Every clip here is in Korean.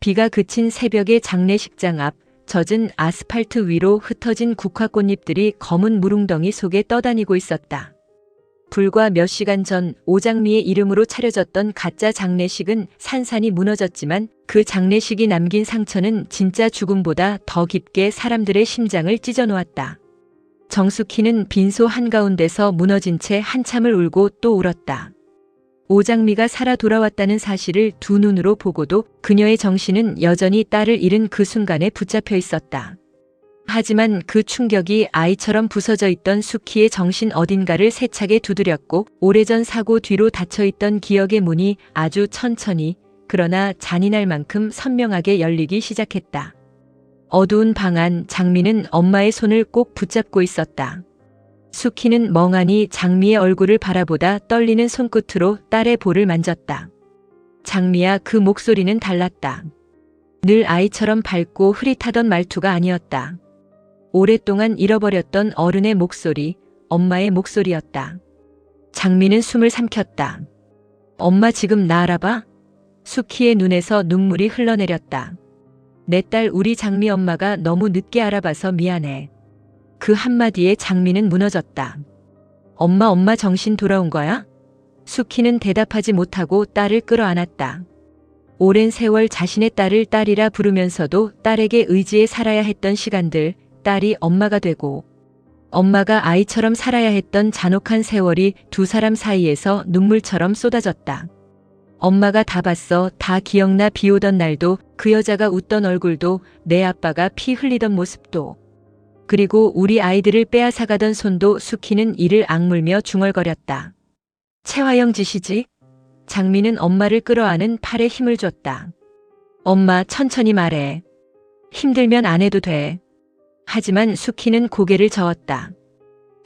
비가 그친 새벽의 장례식장 앞 젖은 아스팔트 위로 흩어진 국화꽃잎들이 검은 무릉덩이 속에 떠다니고 있었다. 불과 몇 시간 전 오장미의 이름으로 차려졌던 가짜 장례식은 산산이 무너졌지만 그 장례식이 남긴 상처는 진짜 죽음보다 더 깊게 사람들의 심장을 찢어놓았다. 정숙희는 빈소 한가운데서 무너진 채 한참을 울고 또 울었다. 오장미가 살아 돌아왔다는 사실을 두 눈으로 보고도 그녀의 정신은 여전히 딸을 잃은 그 순간에 붙잡혀 있었다. 하지만 그 충격이 아이처럼 부서져 있던 수키의 정신 어딘가를 세차게 두드렸고 오래전 사고 뒤로 닫혀있던 기억의 문이 아주 천천히 그러나 잔인할 만큼 선명하게 열리기 시작했다. 어두운 방 안 장미는 엄마의 손을 꼭 붙잡고 있었다. 수키는 멍하니 장미의 얼굴을 바라보다 떨리는 손끝으로 딸의 볼을 만졌다. 장미야, 그 목소리는 달랐다. 늘 아이처럼 밝고 흐릿하던 말투가 아니었다. 오랫동안 잃어버렸던 어른의 목소리, 엄마의 목소리였다. 장미는 숨을 삼켰다. 엄마, 지금 나 알아봐? 수키의 눈에서 눈물이 흘러내렸다. 내 딸, 우리 장미 엄마가 너무 늦게 알아봐서 미안해. 그 한마디에 장미는 무너졌다. 엄마 정신 돌아온 거야? 수키는 대답하지 못하고 딸을 끌어안았다. 오랜 세월 자신의 딸을 딸이라 부르면서도 딸에게 의지해 살아야 했던 시간들, 딸이 엄마가 되고 엄마가 아이처럼 살아야 했던 잔혹한 세월이 두 사람 사이에서 눈물처럼 쏟아졌다. 엄마가 다 봤어. 다 기억나. 비 오던 날도, 그 여자가 웃던 얼굴도, 내 아빠가 피 흘리던 모습도. 그리고 우리 아이들을 빼앗아가던 손도. 수키는 이를 악물며 중얼거렸다. 채화영 짓이지? 장미는 엄마를 끌어안은 팔에 힘을 줬다. 엄마, 천천히 말해. 힘들면 안 해도 돼. 하지만 수키는 고개를 저었다.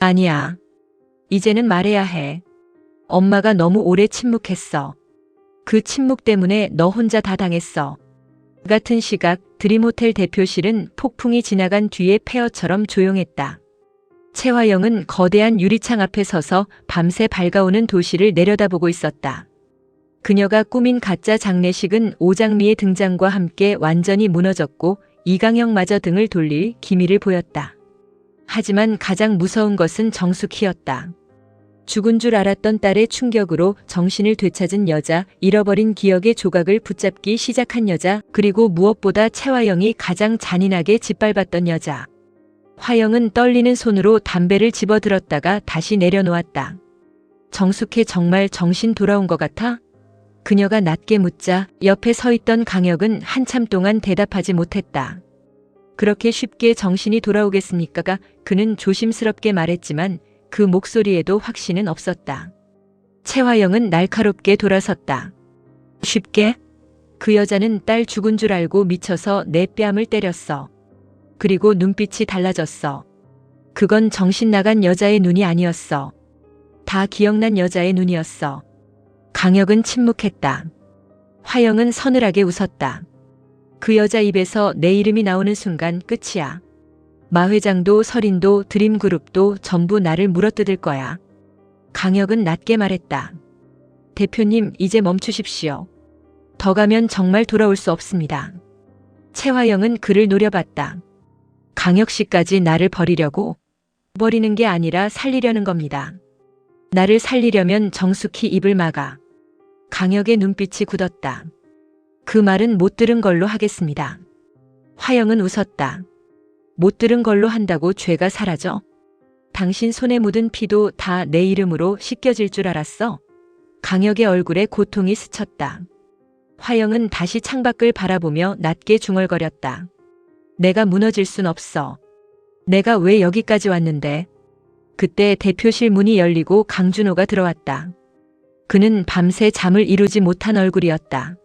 아니야. 이제는 말해야 해. 엄마가 너무 오래 침묵했어. 그 침묵 때문에 너 혼자 다 당했어. 같은 시각 드림호텔 대표실은 폭풍이 지나간 뒤의 폐허처럼 조용했다. 채화영은 거대한 유리창 앞에 서서 밤새 밝아오는 도시를 내려다보고 있었다. 그녀가 꾸민 가짜 장례식은 오장미의 등장과 함께 완전히 무너졌고 이강혁마저 등을 돌릴 기미를 보였다. 하지만 가장 무서운 것은 정숙희였다. 죽은 줄 알았던 딸의 충격으로 정신을 되찾은 여자, 잃어버린 기억의 조각을 붙잡기 시작한 여자, 그리고 무엇보다 채화영이 가장 잔인하게 짓밟았던 여자. 화영은 떨리는 손으로 담배를 집어들었다가 다시 내려놓았다. 정숙혜, 정말 정신 돌아온 것 같아? 그녀가 낮게 묻자 옆에 서 있던 강혁은 한참 동안 대답하지 못했다. 그렇게 쉽게 정신이 돌아오겠습니까? 그는 조심스럽게 말했지만 그 목소리에도 확신은 없었다. 채화영은 날카롭게 돌아섰다. 쉽게? 그 여자는 딸 죽은 줄 알고 미쳐서 내 뺨을 때렸어. 그리고 눈빛이 달라졌어. 그건 정신 나간 여자의 눈이 아니었어. 다 기억난 여자의 눈이었어. 강혁은 침묵했다. 화영은 서늘하게 웃었다. 그 여자 입에서 내 이름이 나오는 순간 끝이야. 마 회장도 서린도 드림그룹도 전부 나를 물어뜯을 거야. 강혁은 낮게 말했다. 대표님, 이제 멈추십시오. 더 가면 정말 돌아올 수 없습니다. 채화영은 그를 노려봤다. 강혁 씨까지 나를 버리려고? 버리는 게 아니라 살리려는 겁니다. 나를 살리려면 정숙히 입을 막아. 강혁의 눈빛이 굳었다. 그 말은 못 들은 걸로 하겠습니다. 화영은 웃었다. 못 들은 걸로 한다고 죄가 사라져? 당신 손에 묻은 피도 다 내 이름으로 씻겨질 줄 알았어? 강혁의 얼굴에 고통이 스쳤다. 화영은 다시 창밖을 바라보며 낮게 중얼거렸다. 내가 무너질 순 없어. 내가 왜 여기까지 왔는데? 그때 대표실 문이 열리고 강준호가 들어왔다. 그는 밤새 잠을 이루지 못한 얼굴이었다.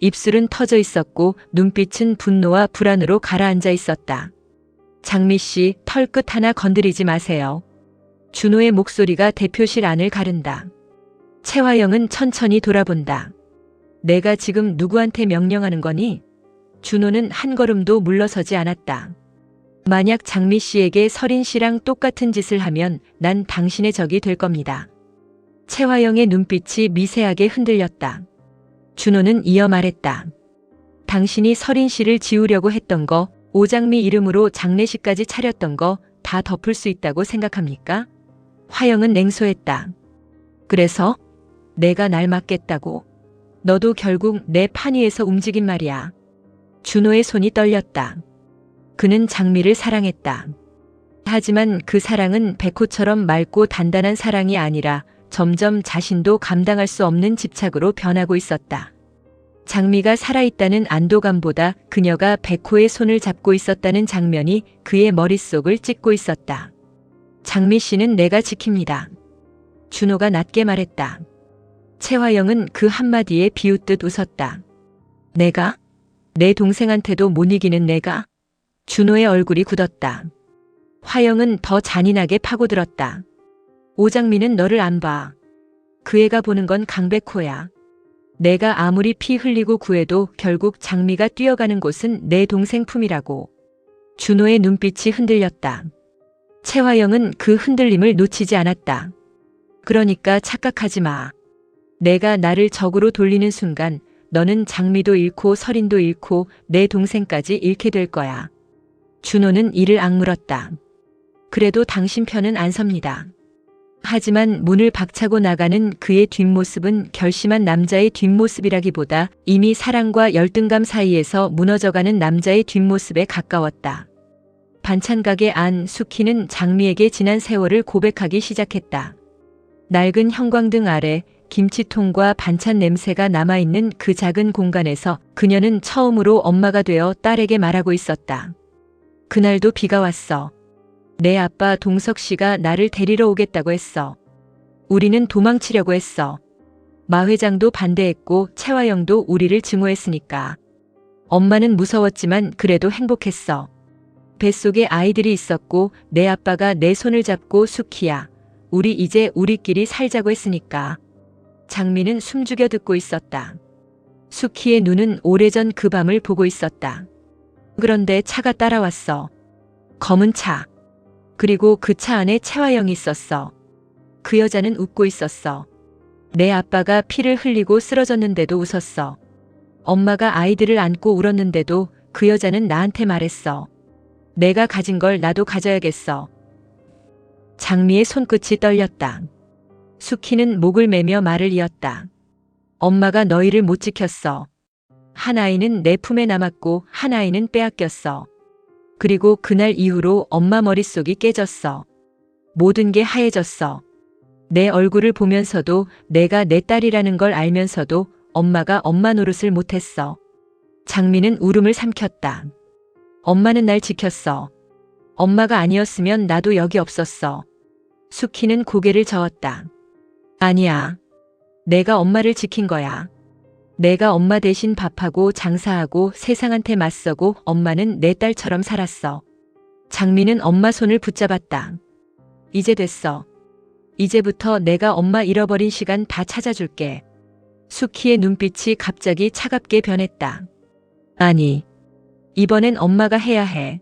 입술은 터져 있었고 눈빛은 분노와 불안으로 가라앉아 있었다. 장미 씨, 털끝 하나 건드리지 마세요. 준호의 목소리가 대표실 안을 가른다. 채화영은 천천히 돌아본다. 내가 지금 누구한테 명령하는 거니? 준호는 한 걸음도 물러서지 않았다. 만약 장미 씨에게 서린 씨랑 똑같은 짓을 하면 난 당신의 적이 될 겁니다. 채화영의 눈빛이 미세하게 흔들렸다. 준호는 이어 말했다. 당신이 서린 씨를 지우려고 했던 거, 오장미 이름으로 장례식까지 차렸던 거 다 덮을 수 있다고 생각합니까? 화영은 냉소했다. 그래서 내가 날 막겠다고. 너도 결국 내 판 위에서 움직인 말이야. 준호의 손이 떨렸다. 그는 장미를 사랑했다. 하지만 그 사랑은 백호처럼 맑고 단단한 사랑이 아니라 점점 자신도 감당할 수 없는 집착으로 변하고 있었다. 장미가 살아있다는 안도감보다 그녀가 백호의 손을 잡고 있었다는 장면이 그의 머릿속을 찢고 있었다. 장미 씨는 내가 지킵니다. 준호가 낮게 말했다. 채화영은 그 한마디에 비웃듯 웃었다. 내가? 내 동생한테도 못 이기는 내가? 준호의 얼굴이 굳었다. 화영은 더 잔인하게 파고들었다. 오장미는 너를 안 봐. 그 애가 보는 건 강백호야. 내가 아무리 피 흘리고 구해도 결국 장미가 뛰어가는 곳은 내 동생 품이라고. 준호의 눈빛이 흔들렸다. 채화영은 그 흔들림을 놓치지 않았다. 그러니까 착각하지 마. 내가 나를 적으로 돌리는 순간 너는 장미도 잃고 서린도 잃고 내 동생까지 잃게 될 거야. 준호는 이를 악물었다. 그래도 당신 편은 안 섭니다. 하지만 문을 박차고 나가는 그의 뒷모습은 결심한 남자의 뒷모습이라기보다 이미 사랑과 열등감 사이에서 무너져가는 남자의 뒷모습에 가까웠다. 반찬 가게 안 수키는 장미에게 지난 세월을 고백하기 시작했다. 낡은 형광등 아래 김치통과 반찬 냄새가 남아있는 그 작은 공간에서 그녀는 처음으로 엄마가 되어 딸에게 말하고 있었다. 그날도 비가 왔어. 내 아빠 동석 씨가 나를 데리러 오겠다고 했어. 우리는 도망치려고 했어. 마 회장도 반대했고 채화영도 우리를 증오했으니까. 엄마는 무서웠지만 그래도 행복했어. 뱃속에 아이들이 있었고 내 아빠가 내 손을 잡고 수키야. 우리 이제 우리끼리 살자고 했으니까. 장미는 숨죽여 듣고 있었다. 수키의 눈은 오래전 그 밤을 보고 있었다. 그런데 차가 따라왔어. 검은 차. 그리고 그 차 안에 채화영이 있었어. 그 여자는 웃고 있었어. 내 아빠가 피를 흘리고 쓰러졌는데도 웃었어. 엄마가 아이들을 안고 울었는데도 그 여자는 나한테 말했어. 내가 가진 걸 나도 가져야겠어. 장미의 손끝이 떨렸다. 수키는 목을 매며 말을 이었다. 엄마가 너희를 못 지켰어. 한 아이는 내 품에 남았고 한 아이는 빼앗겼어. 그리고 그날 이후로 엄마 머릿속이 깨졌어. 모든 게 하얘졌어. 내 얼굴을 보면서도 내가 내 딸이라는 걸 알면서도 엄마가 엄마 노릇을 못했어. 장미는 울음을 삼켰다. 엄마는 날 지켰어. 엄마가 아니었으면 나도 여기 없었어. 수키는 고개를 저었다. 아니야. 내가 엄마를 지킨 거야. 내가 엄마 대신 밥하고 장사하고 세상한테 맞서고 엄마는 내 딸처럼 살았어. 장미는 엄마 손을 붙잡았다. 이제 됐어. 이제부터 내가 엄마 잃어버린 시간 다 찾아줄게. 수키의 눈빛이 갑자기 차갑게 변했다. 아니, 이번엔 엄마가 해야 해.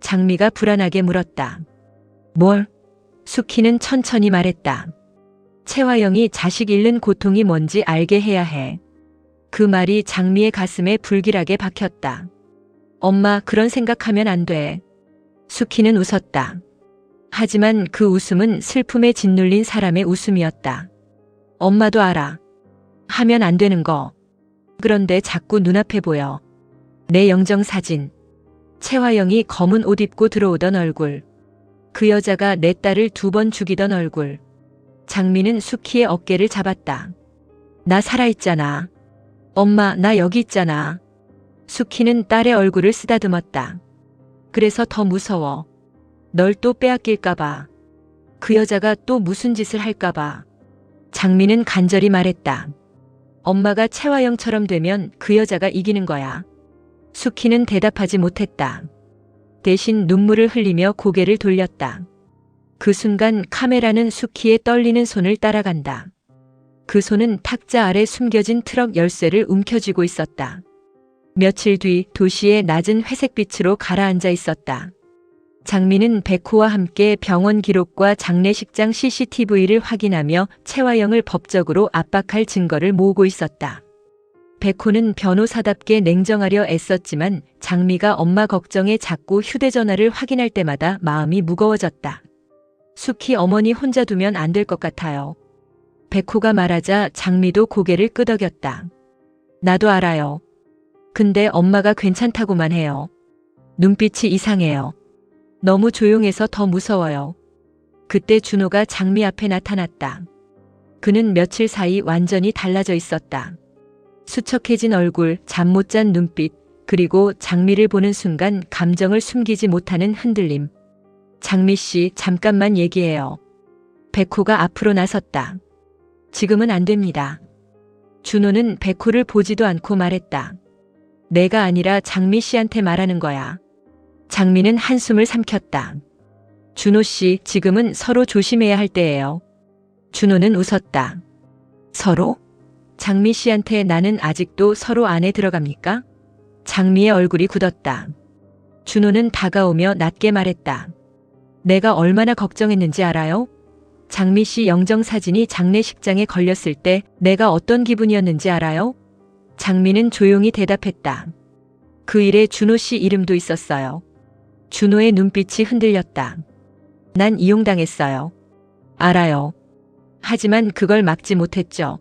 장미가 불안하게 물었다. 뭘? 수키는 천천히 말했다. 채화영이 자식 잃는 고통이 뭔지 알게 해야 해. 그 말이 장미의 가슴에 불길하게 박혔다. 엄마, 그런 생각하면 안 돼. 수키는 웃었다. 하지만 그 웃음은 슬픔에 짓눌린 사람의 웃음이었다. 엄마도 알아. 하면 안 되는 거. 그런데 자꾸 눈앞에 보여. 내 영정사진. 채화영이 검은 옷 입고 들어오던 얼굴. 그 여자가 내 딸을 2번 죽이던 얼굴. 장미는 수키의 어깨를 잡았다. 나 살아있잖아. 엄마, 나 여기 있잖아. 수키는 딸의 얼굴을 쓰다듬었다. 그래서 더 무서워. 널 또 빼앗길까봐. 그 여자가 또 무슨 짓을 할까봐. 장미는 간절히 말했다. 엄마가 채화영처럼 되면 그 여자가 이기는 거야. 수키는 대답하지 못했다. 대신 눈물을 흘리며 고개를 돌렸다. 그 순간 카메라는 수키의 떨리는 손을 따라간다. 그 손은 탁자 아래 숨겨진 트럭 열쇠를 움켜쥐고 있었다. 며칠 뒤 도시의 낮은 회색빛으로 가라앉아 있었다. 장미는 백호와 함께 병원 기록과 장례식장 CCTV를 확인하며 채화영을 법적으로 압박할 증거를 모으고 있었다. 백호는 변호사답게 냉정하려 애썼지만 장미가 엄마 걱정에 자꾸 휴대전화를 확인할 때마다 마음이 무거워졌다. 숙희 어머니 혼자 두면 안 될 것 같아요. 백호가 말하자 장미도 고개를 끄덕였다. 나도 알아요. 근데 엄마가 괜찮다고만 해요. 눈빛이 이상해요. 너무 조용해서 더 무서워요. 그때 준호가 장미 앞에 나타났다. 그는 며칠 사이 완전히 달라져 있었다. 수척해진 얼굴, 잠 못 잔 눈빛, 그리고 장미를 보는 순간 감정을 숨기지 못하는 흔들림. 장미 씨, 잠깐만 얘기해요. 백호가 앞으로 나섰다. 지금은 안 됩니다. 준호는 백호를 보지도 않고 말했다. 내가 아니라 장미 씨한테 말하는 거야. 장미는 한숨을 삼켰다. 준호 씨, 지금은 서로 조심해야 할 때예요. 준호는 웃었다. 서로? 장미 씨한테 나는 아직도 서로 안에 들어갑니까? 장미의 얼굴이 굳었다. 준호는 다가오며 낮게 말했다. 내가 얼마나 걱정했는지 알아요? 장미 씨 영정사진이 장례식장에 걸렸을 때 내가 어떤 기분이었는지 알아요? 장미는 조용히 대답했다. 그 일에 준호 씨 이름도 있었어요. 준호의 눈빛이 흔들렸다. 난 이용당했어요. 알아요. 하지만 그걸 막지 못했죠.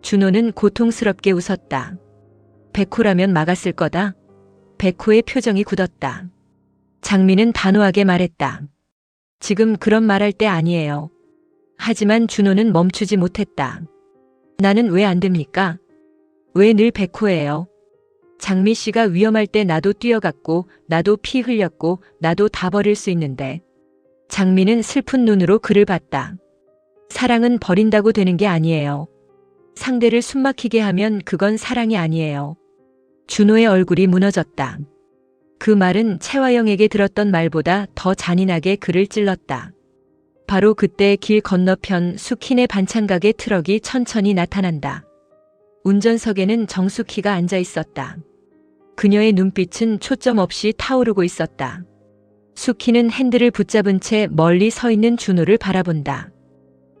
준호는 고통스럽게 웃었다. 백호라면 막았을 거다. 백호의 표정이 굳었다. 장미는 단호하게 말했다. 지금 그런 말할 때 아니에요. 하지만 준호는 멈추지 못했다. 나는 왜 안 됩니까? 왜 늘 백호예요? 장미 씨가 위험할 때 나도 뛰어갔고, 나도 피 흘렸고, 나도 다 버릴 수 있는데. 장미는 슬픈 눈으로 그를 봤다. 사랑은 버린다고 되는 게 아니에요. 상대를 숨막히게 하면 그건 사랑이 아니에요. 준호의 얼굴이 무너졌다. 그 말은 채화영에게 들었던 말보다 더 잔인하게 그를 찔렀다. 바로 그때 길 건너편 숙희네 반찬가게 트럭이 천천히 나타난다. 운전석에는 정숙희가 앉아 있었다. 그녀의 눈빛은 초점 없이 타오르고 있었다. 숙희는 핸들을 붙잡은 채 멀리 서 있는 준호를 바라본다.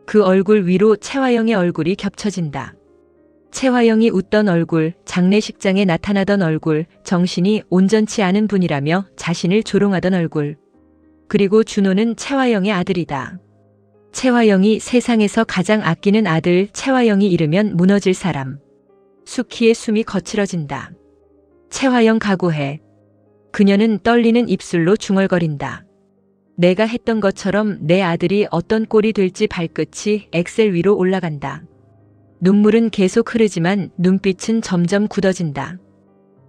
그 얼굴 위로 채화영의 얼굴이 겹쳐진다. 채화영이 웃던 얼굴, 장례식장에 나타나던 얼굴, 정신이 온전치 않은 분이라며 자신을 조롱하던 얼굴. 그리고 준호는 채화영의 아들이다. 채화영이 세상에서 가장 아끼는 아들, 채화영이 잃으면 무너질 사람. 숙희의 숨이 거칠어진다. 채화영 각오해. 그녀는 떨리는 입술로 중얼거린다. 내가 했던 것처럼 내 아들이 어떤 꼴이 될지 발끝이 엑셀 위로 올라간다. 눈물은 계속 흐르지만 눈빛은 점점 굳어진다.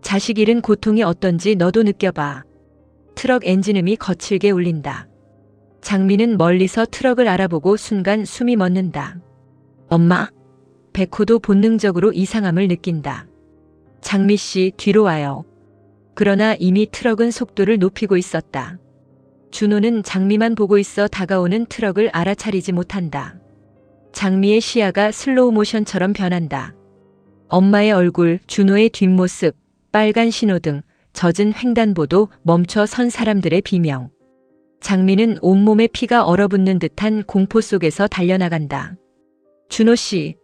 자식 잃은 고통이 어떤지 너도 느껴봐. 트럭 엔진음이 거칠게 울린다. 장미는 멀리서 트럭을 알아보고 순간 숨이 멎는다. 엄마? 백호도 본능적으로 이상함을 느낀다. 장미 씨, 뒤로 와요. 그러나 이미 트럭은 속도를 높이고 있었다. 준호는 장미만 보고 있어 다가오는 트럭을 알아차리지 못한다. 장미의 시야가 슬로우 모션처럼 변한다. 엄마의 얼굴, 준호의 뒷모습, 빨간 신호등, 젖은 횡단보도, 멈춰 선 사람들의 비명. 장미는 온몸에 피가 얼어붙는 듯한 공포 속에서 달려나간다. 준호 씨.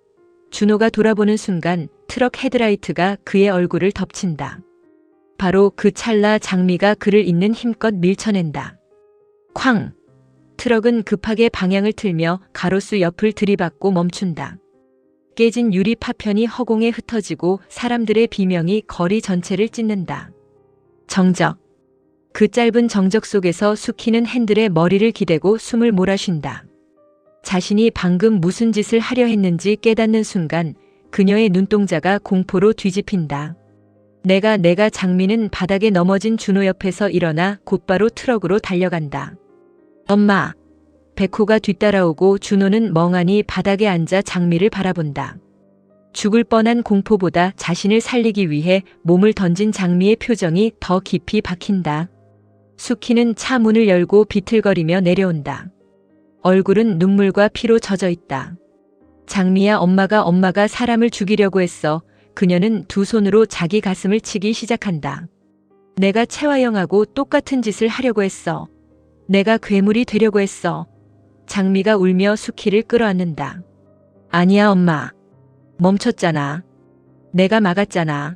준호가 돌아보는 순간 트럭 헤드라이트가 그의 얼굴을 덮친다. 바로 그 찰나 장미가 그를 잇는 힘껏 밀쳐낸다. 쾅! 트럭은 급하게 방향을 틀며 가로수 옆을 들이받고 멈춘다. 깨진 유리 파편이 허공에 흩어지고 사람들의 비명이 거리 전체를 찢는다. 정적. 그 짧은 정적 속에서 숙희는 핸들에 머리를 기대고 숨을 몰아쉰다. 자신이 방금 무슨 짓을 하려 했는지 깨닫는 순간 그녀의 눈동자가 공포로 뒤집힌다. 내가 장미는 바닥에 넘어진 준호 옆에서 일어나 곧바로 트럭으로 달려간다. 엄마. 백호가 뒤따라오고 준호는 멍하니 바닥에 앉아 장미를 바라본다. 죽을 뻔한 공포보다 자신을 살리기 위해 몸을 던진 장미의 표정이 더 깊이 박힌다. 숙희는 차 문을 열고 비틀거리며 내려온다. 얼굴은 눈물과 피로 젖어 있다. 장미야, 엄마가 사람을 죽이려고 했어. 그녀는 두 손으로 자기 가슴을 치기 시작한다. 내가 채화영하고 똑같은 짓을 하려고 했어. 내가 괴물이 되려고 했어. 장미가 울며 숙희를 끌어안는다. 아니야, 엄마. 멈췄잖아. 내가 막았잖아.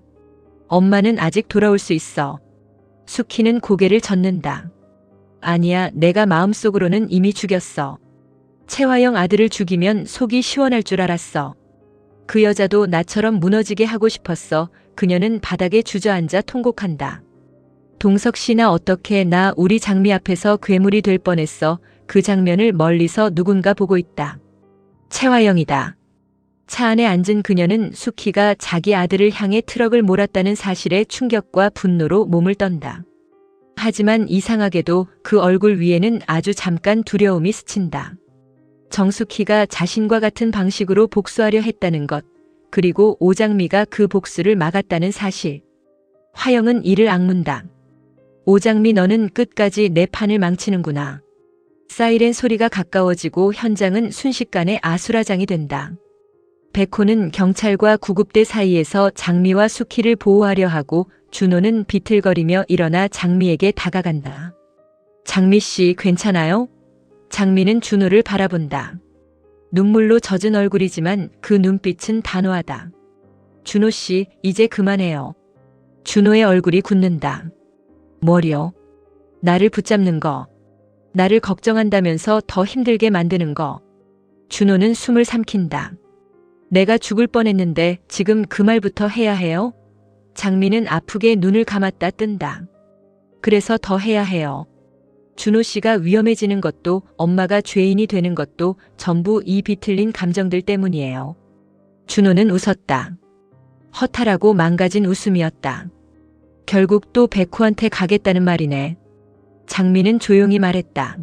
엄마는 아직 돌아올 수 있어. 수키는 고개를 젓는다. 아니야, 내가 마음속으로는 이미 죽였어. 채화영 아들을 죽이면 속이 시원할 줄 알았어. 그 여자도 나처럼 무너지게 하고 싶었어. 그녀는 바닥에 주저앉아 통곡한다. 동석 씨나 어떻게 나 우리 장미 앞에서 괴물이 될 뻔했어. 그 장면을 멀리서 누군가 보고 있다. 채화영이다. 차 안에 앉은 그녀는 수키가 자기 아들을 향해 트럭을 몰았다는 사실에 충격과 분노로 몸을 떤다. 하지만 이상하게도 그 얼굴 위에는 아주 잠깐 두려움이 스친다. 정수키가 자신과 같은 방식으로 복수하려 했다는 것, 그리고 오장미가 그 복수를 막았다는 사실. 화영은 이를 악문다. 오장미, 너는 끝까지 내 판을 망치는구나. 사이렌 소리가 가까워지고 현장은 순식간에 아수라장이 된다. 백호는 경찰과 구급대 사이에서 장미와 수키를 보호하려 하고 준호는 비틀거리며 일어나 장미에게 다가간다. 장미 씨, 괜찮아요? 장미는 준호를 바라본다. 눈물로 젖은 얼굴이지만 그 눈빛은 단호하다. 준호 씨, 이제 그만해요. 준호의 얼굴이 굳는다. 뭐려? 나를 붙잡는 거. 나를 걱정한다면서 더 힘들게 만드는 거. 준호는 숨을 삼킨다. 내가 죽을 뻔했는데 지금 그 말부터 해야 해요? 장미는 아프게 눈을 감았다 뜬다. 그래서 더 해야 해요. 준호 씨가 위험해지는 것도 엄마가 죄인이 되는 것도 전부 이 비틀린 감정들 때문이에요. 준호는 웃었다. 허탈하고 망가진 웃음이었다. 결국 또 백호한테 가겠다는 말이네. 장미는 조용히 말했다.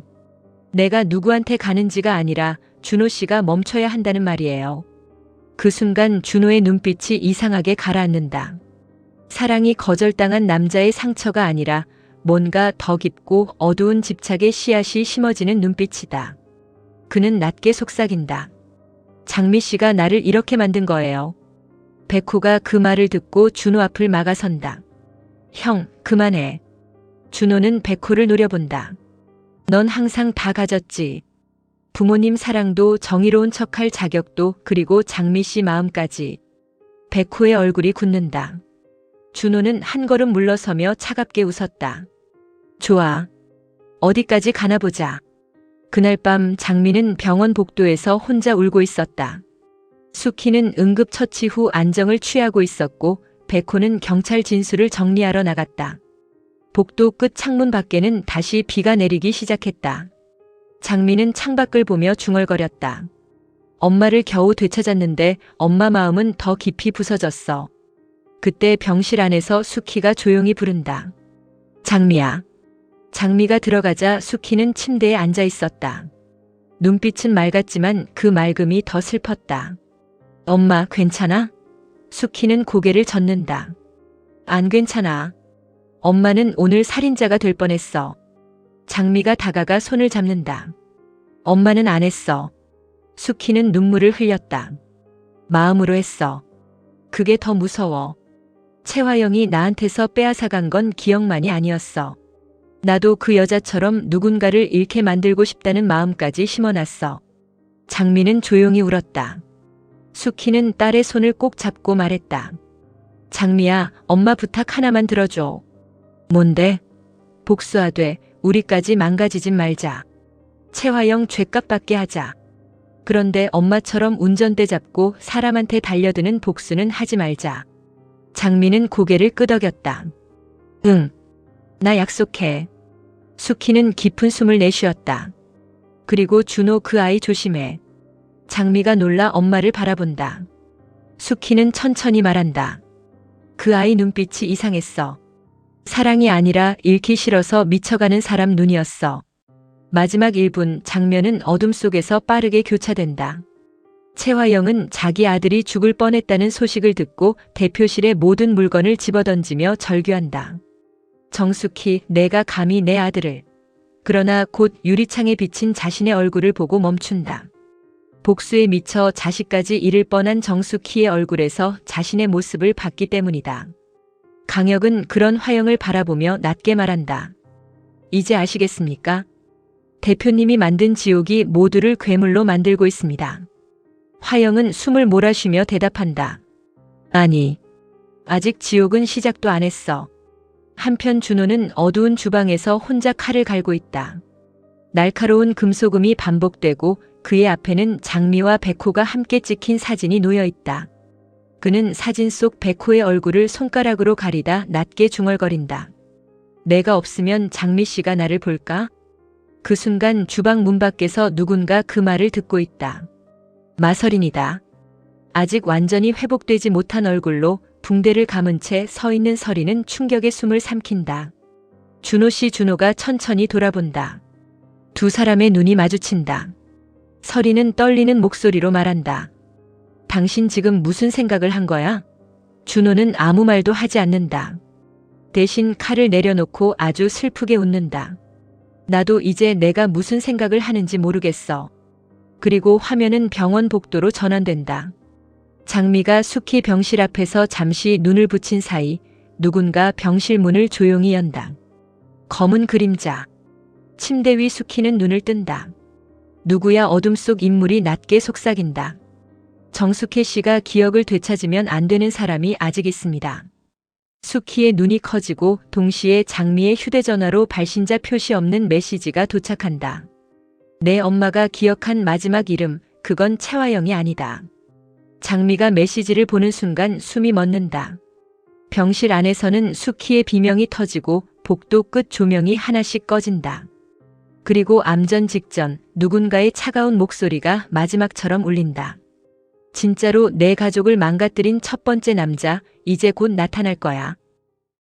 내가 누구한테 가는지가 아니라 준호 씨가 멈춰야 한다는 말이에요. 그 순간 준호의 눈빛이 이상하게 가라앉는다. 사랑이 거절당한 남자의 상처가 아니라 뭔가 더 깊고 어두운 집착의 씨앗이 심어지는 눈빛이다. 그는 낮게 속삭인다. 장미 씨가 나를 이렇게 만든 거예요. 백호가 그 말을 듣고 준호 앞을 막아선다. 형, 그만해. 준호는 백호를 노려본다. 넌 항상 다 가졌지. 부모님 사랑도 정의로운 척할 자격도 그리고 장미 씨 마음까지. 백호의 얼굴이 굳는다. 준호는 한 걸음 물러서며 차갑게 웃었다. 좋아. 어디까지 가나 보자. 그날 밤 장미는 병원 복도에서 혼자 울고 있었다. 수키는 응급처치 후 안정을 취하고 있었고 백호는 경찰 진술을 정리하러 나갔다. 복도 끝 창문 밖에는 다시 비가 내리기 시작했다. 장미는 창밖을 보며 중얼거렸다. 엄마를 겨우 되찾았는데 엄마 마음은 더 깊이 부서졌어. 그때 병실 안에서 수키가 조용히 부른다. 장미야. 장미가 들어가자 수키는 침대에 앉아 있었다. 눈빛은 맑았지만 그 맑음이 더 슬펐다. 엄마, 괜찮아? 수키는 고개를 젓는다. 안 괜찮아. 엄마는 오늘 살인자가 될 뻔했어. 장미가 다가가 손을 잡는다. 엄마는 안 했어. 수키는 눈물을 흘렸다. 마음으로 했어. 그게 더 무서워. 채화영이 나한테서 빼앗아간 건 기억만이 아니었어. 나도 그 여자처럼 누군가를 잃게 만들고 싶다는 마음까지 심어놨어. 장미는 조용히 울었다. 수키는 딸의 손을 꼭 잡고 말했다. 장미야, 엄마 부탁 하나만 들어줘. 뭔데? 복수하되 우리까지 망가지진 말자. 채화영 죗값 받게 하자. 그런데 엄마처럼 운전대 잡고 사람한테 달려드는 복수는 하지 말자. 장미는 고개를 끄덕였다. 응. 나 약속해. 수키는 깊은 숨을 내쉬었다. 그리고 준호, 그 아이 조심해. 장미가 놀라 엄마를 바라본다. 수키는 천천히 말한다. 그 아이 눈빛이 이상했어. 사랑이 아니라 잃기 싫어서 미쳐가는 사람 눈이었어. 마지막 1분 장면은 어둠 속에서 빠르게 교차된다. 채화영은 자기 아들이 죽을 뻔했다는 소식을 듣고 대표실의 모든 물건을 집어던지며 절규한다. 정숙희, 내가 감히 내 아들을. 그러나 곧 유리창에 비친 자신의 얼굴을 보고 멈춘다. 복수에 미쳐 자식까지 잃을 뻔한 정숙희의 얼굴에서 자신의 모습을 봤기 때문이다. 강혁은 그런 화영을 바라보며 낮게 말한다. 이제 아시겠습니까? 대표님이 만든 지옥이 모두를 괴물로 만들고 있습니다. 화영은 숨을 몰아쉬며 대답한다. 아니, 아직 지옥은 시작도 안 했어. 한편 준호는 어두운 주방에서 혼자 칼을 갈고 있다. 날카로운 금속음이 반복되고 그의 앞에는 장미와 백호가 함께 찍힌 사진이 놓여 있다. 그는 사진 속 백호의 얼굴을 손가락으로 가리다 낮게 중얼거린다. 내가 없으면 장미 씨가 나를 볼까? 그 순간 주방 문 밖에서 누군가 그 말을 듣고 있다. 마설인이다. 아직 완전히 회복되지 못한 얼굴로 붕대를 감은 채 서 있는 서리는 충격에 숨을 삼킨다. 준호 씨, 준호가 천천히 돌아본다. 두 사람의 눈이 마주친다. 서리는 떨리는 목소리로 말한다. 당신 지금 무슨 생각을 한 거야? 준호는 아무 말도 하지 않는다. 대신 칼을 내려놓고 아주 슬프게 웃는다. 나도 이제 내가 무슨 생각을 하는지 모르겠어. 그리고 화면은 병원 복도로 전환된다. 장미가 숙희 병실 앞에서 잠시 눈을 붙인 사이 누군가 병실 문을 조용히 연다. 검은 그림자. 침대 위 숙희는 눈을 뜬다. 누구야? 어둠 속 인물이 낮게 속삭인다. 정숙혜 씨가 기억을 되찾으면 안 되는 사람이 아직 있습니다. 숙희의 눈이 커지고 동시에 장미의 휴대전화로 발신자 표시 없는 메시지가 도착한다. 내 엄마가 기억한 마지막 이름, 그건 채화영이 아니다. 장미가 메시지를 보는 순간 숨이 멎는다. 병실 안에서는 숙희의 비명이 터지고 복도 끝 조명이 하나씩 꺼진다. 그리고 암전 직전 누군가의 차가운 목소리가 마지막처럼 울린다. 진짜로 내 가족을 망가뜨린 첫 번째 남자, 이제 곧 나타날 거야.